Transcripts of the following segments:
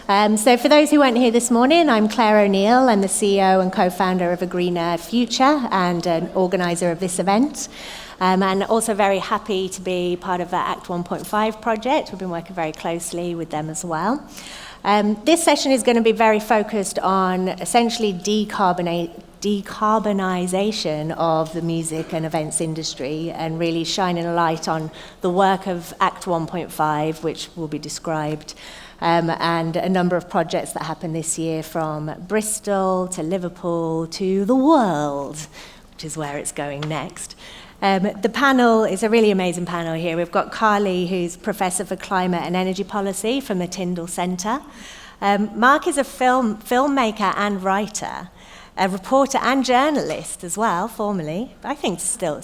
So for those who weren't here this morning, I'm Claire O'Neill. I'm the CEO and co-founder of A Greener Future and an organiser of this event. And also very happy to be part of the Act 1.5 project. We've been working very closely with them as well. This session is going to be very focused on essentially decarbonisation of the music and events industry and really shining a light on the work of Act 1.5, which will be described, and a number of projects that happened this year from Bristol to Liverpool to the world, which is where it's going next. The panel is a really amazing panel here. We've got Carly, who's Professor for Climate and Energy Policy from the Tyndall Centre. Mark is a filmmaker and writer, a reporter and journalist as well, formerly. I think still,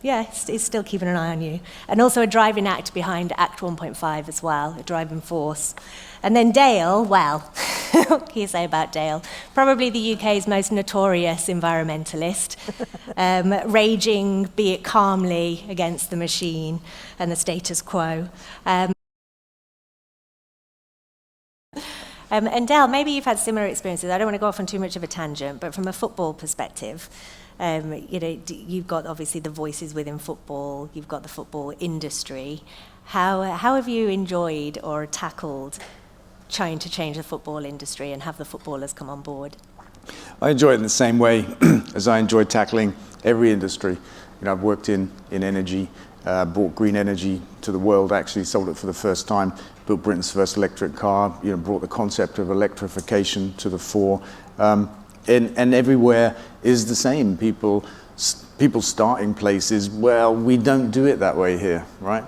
he's still keeping an eye on you. And also a driving act behind Act 1.5 as well, a driving force. And then Dale, well, what can you say about Dale? Probably the UK's most notorious environmentalist, raging, be it calmly, against the machine and the status quo. And Dale, maybe you've had similar experiences. I don't want to go off on too much of a tangent, but from a football perspective, you've got obviously the voices within football, you've got the football industry. How have you enjoyed or tackled trying to change the football industry and have the footballers come on board? I enjoy it in the same way as I enjoy tackling every industry. I've worked in energy, brought green energy to the world, actually sold it for the first time, built Britain's first electric car, brought the concept of electrification to the fore. And everywhere is the same. People's starting places, well, we don't do it that way here, right?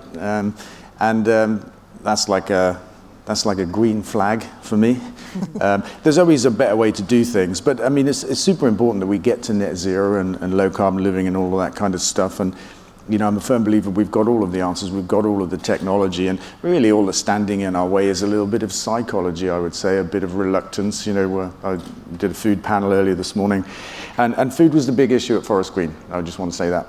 That's like a green flag for me. There's always a better way to do things, but I mean, it's super important that we get to net zero and low carbon living and all of that kind of stuff. And I'm a firm believer we've got all of the answers, we've got all of the technology, and really all that's standing in our way is a little bit of psychology, I would say, a bit of reluctance. I did a food panel earlier this morning, and food was the big issue at Forest Green. I just want to say that.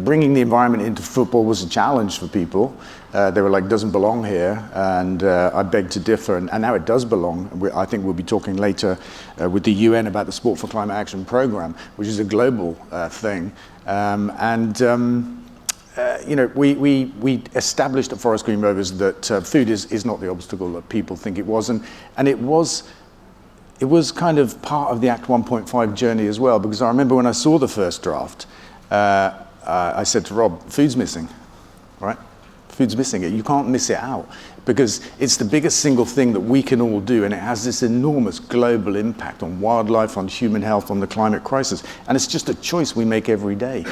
Bringing the environment into football was a challenge for people. They were like, doesn't belong here, and I beg to differ, and now it does belong. I think we'll be talking later with the UN about the Sport for Climate Action Programme, which is a global thing. We established at Forest Green Rovers that food is not the obstacle that people think it was, and it was kind of part of the Act 1.5 journey as well, because I remember when I saw the first draft, I said to Rob, food's missing, right? Food's missing it. You can't miss it out because it's the biggest single thing that we can all do, and it has this enormous global impact on wildlife, on human health, on the climate crisis, and it's just a choice we make every day.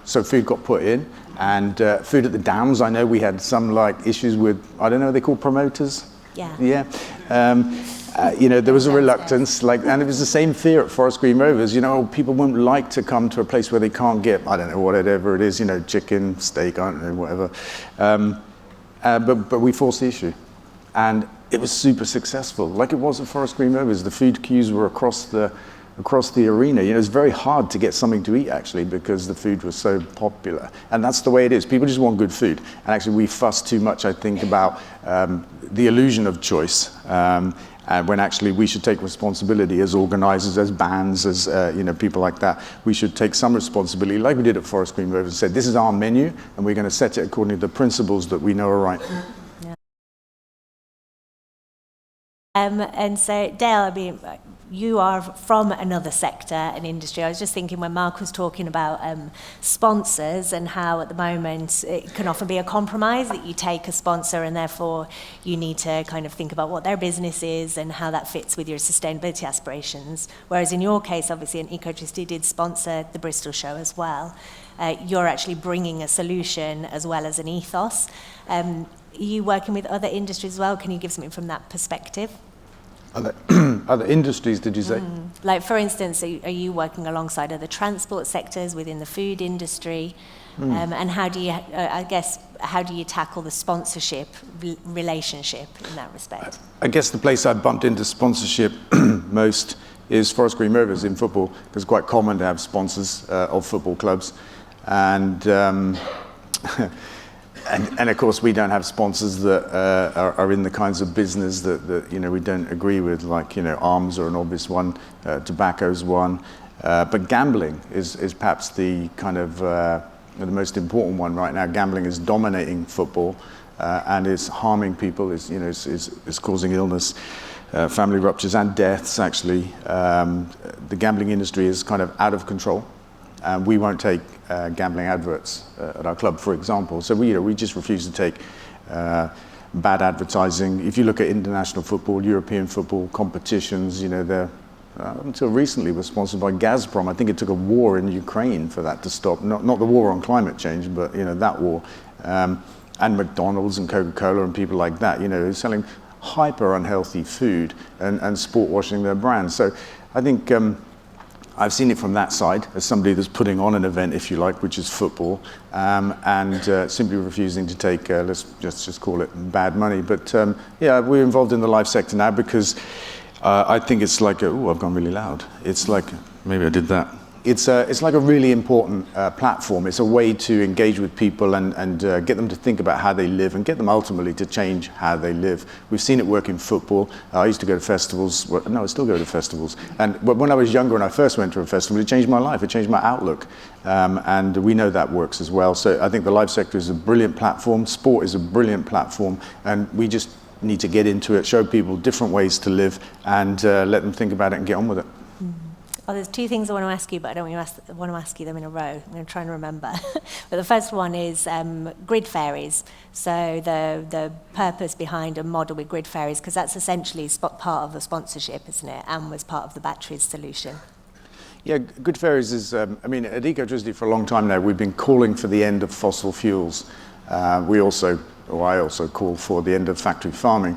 So food got put in, and food at the dams, I know we had some issues with, I don't know, are they called promoters? Yeah. There was a reluctance, and it was the same fear at Forest Green Rovers. People won't like to come to a place where they can't get, I don't know, whatever it is, chicken, steak, I don't know, whatever. But we forced the issue, and it was super successful, like it was at Forest Green Rovers. The food queues were across the arena. It's very hard to get something to eat, actually, because the food was so popular. And that's the way it is. People just want good food. And actually, we fuss too much, I think, about the illusion of choice. When actually we should take responsibility as organisers, as bands, as people like that. We should take some responsibility, like we did at Forest Green Rovers, and said, this is our menu, and we're going to set it according to the principles that we know are right. And so, Dale, you are from another sector and industry. I was just thinking when Mark was talking about sponsors and how at the moment it can often be a compromise that you take a sponsor and therefore you need to kind of think about what their business is and how that fits with your sustainability aspirations. Whereas in your case, obviously, and Ecotricity did sponsor the Bristol show as well. You're actually bringing a solution as well as an ethos. Are you working with other industries as well? Can you give something from that perspective? Other industries, did you say? Like, for instance, are you working alongside other transport sectors within the food industry? And how do you tackle the sponsorship relationship in that respect? I guess the place I bumped into sponsorship most is Forest Green Rovers in football, because it's quite common to have sponsors of football clubs. And And of course, we don't have sponsors that are in the kinds of business that we don't agree with, like arms are an obvious one, tobacco's one, but gambling is perhaps the kind of the most important one right now. Gambling is dominating football, and it's harming people. It's causing illness, family ruptures, and deaths. Actually, the gambling industry is kind of out of control. We won't take gambling adverts at our club, for example. So we just refuse to take bad advertising. If you look at international football, European football competitions, they're until recently were sponsored by Gazprom. I think it took a war in Ukraine for that to stop. Not the war on climate change, but that war. And McDonald's and Coca-Cola and people like that, selling hyper unhealthy food and sport washing their brands. So I think I've seen it from that side as somebody that's putting on an event, if you like, which is football, and simply refusing to take, let's just call it bad money. But we're involved in the live sector now because I think it's like, I've gone really loud. It's like, maybe I did that. It's like a really important platform. It's a way to engage with people and get them to think about how they live and get them ultimately to change how they live. We've seen it work in football. I used to go to festivals. I still go to festivals. But when I was younger and I first went to a festival, it changed my life. It changed my outlook. And we know that works as well. So I think the live sector is a brilliant platform. Sport is a brilliant platform. And we just need to get into it, show people different ways to live, and let them think about it and get on with it. Oh, there's two things I want to ask you, but I don't want to ask you them in a row. I'm going to try and remember. But the first one is grid fairies. So the purpose behind a model with grid fairies, because that's essentially part of the sponsorship, isn't it? And was part of the batteries solution. Yeah, grid fairies is, at Ecotricity for a long time now, we've been calling for the end of fossil fuels. I also call for the end of factory farming.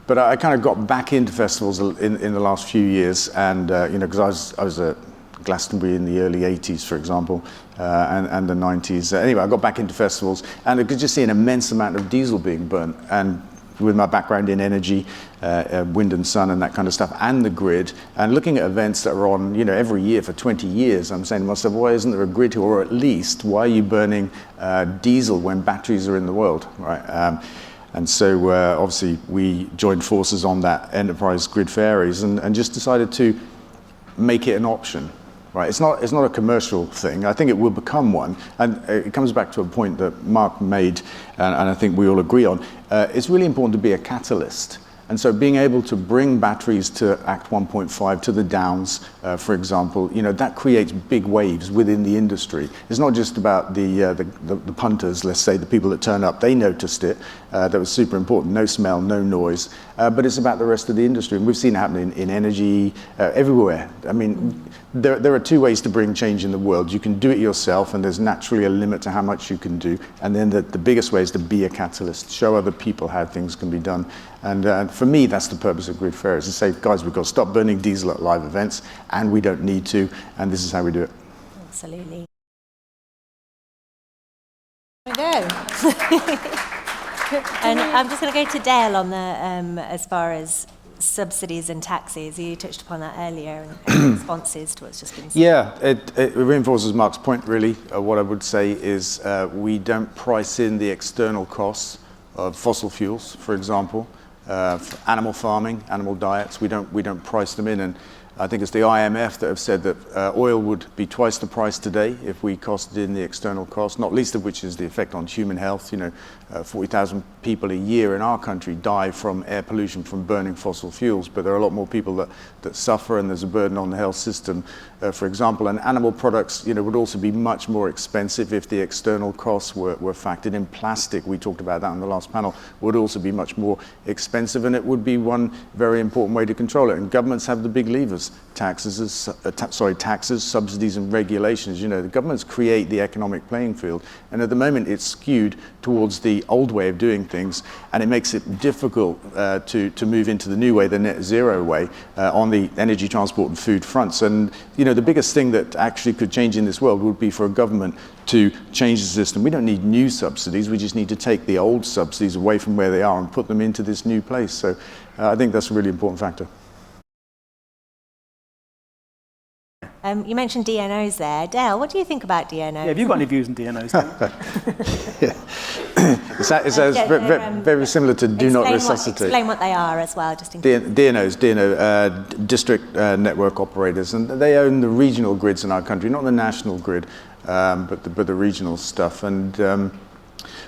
But I kind of got back into festivals in the last few years, and because I was at Glastonbury in the early 80s, for example, and the 90s. Anyway, I got back into festivals, and I could just see an immense amount of diesel being burnt. And with my background in energy, wind and sun and that kind of stuff, and the grid, and looking at events that are on every year for 20 years, I'm saying to myself, why isn't there a grid here? Or at least, why are you burning diesel when batteries are in the world, right? And so obviously we joined forces on that enterprise grid fairies and just decided to make it an option, right? It's not a commercial thing. I think it will become one. And it comes back to a point that Mark made, and I think we all agree on. It's really important to be a catalyst. And so being able to bring batteries to Act 1.5 to the Downs, for example, that creates big waves within the industry. It's not just about the punters, let's say, the people that turn up. They noticed it. That was super important. No smell, no noise. But it's about the rest of the industry. And we've seen it happen in energy, everywhere. I mean, there are two ways to bring change in the world. You can do it yourself, and there's naturally a limit to how much you can do. And then the biggest way is to be a catalyst, show other people how things can be done. And for me, that's the purpose of grid fairs, to say, guys, we've got to stop burning diesel at live events, and we don't need to, and this is how we do it. Absolutely. There we go. And I'm just going to go to Dale on the as far as subsidies and taxes. You touched upon that earlier, and responses to what's just been said. Yeah, it reinforces Mark's point, really. What I would say is we don't price in the external costs of fossil fuels, for example. For animal farming, animal diets, we don't price them in, and I think it's the IMF that have said that oil would be twice the price today if we costed in the external cost, not least of which is the effect on human health. 40,000 people a year in our country die from air pollution from burning fossil fuels, but there are a lot more people that suffer, and there's a burden on the health system, for example. And animal products, would also be much more expensive if the external costs were factored in. Plastic, we talked about that on the last panel, would also be much more expensive, and it would be one very important way to control it. And governments have the big levers: taxes, subsidies, and regulations. The governments create the economic playing field, and at the moment it's skewed towards the old way of doing things, and it makes it difficult to move into the new way, the net zero way, on the energy, transport, and food fronts. And the biggest thing that actually could change in this world would be for a government to change the system. We don't need new subsidies. We just need to take the old subsidies away from where they are and put them into this new place. So I think that's a really important factor. You mentioned DNOs there. Dale, what do you think about DNOs? Yeah, have you got any views on DNOs? It's very similar to do not resuscitate. Explain what they are as well, just in case. DNO, district network operators, and they own the regional grids in our country, not the national grid, but the regional stuff. And well,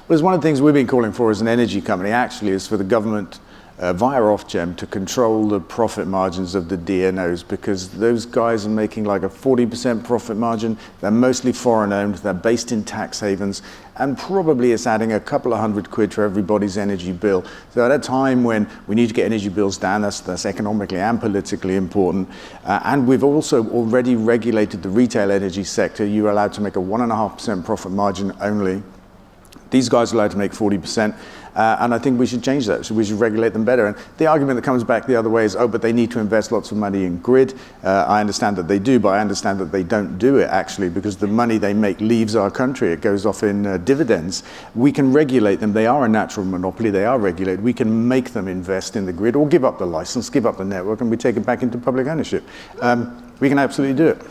one of the things we've been calling for as an energy company actually is for the government via Ofgem to control the profit margins of the DNOs, because those guys are making like a 40% profit margin. They're mostly foreign owned, they're based in tax havens, and probably it's adding a couple of £100 to everybody's energy bill. So at a time when we need to get energy bills down, that's economically and politically important. And we've also already regulated the retail energy sector. You're allowed to make a 1.5% profit margin only. These guys are allowed to make 40%, and I think we should change that. So we should regulate them better. And the argument that comes back the other way is, oh, but they need to invest lots of money in grid. I understand that they do, but I understand that they don't do it actually, because the money they make leaves our country. It goes off in dividends. We can regulate them. They are a natural monopoly. They are regulated. We can make them invest in the grid or give up the license, give up the network, and we take it back into public ownership. We can absolutely do it.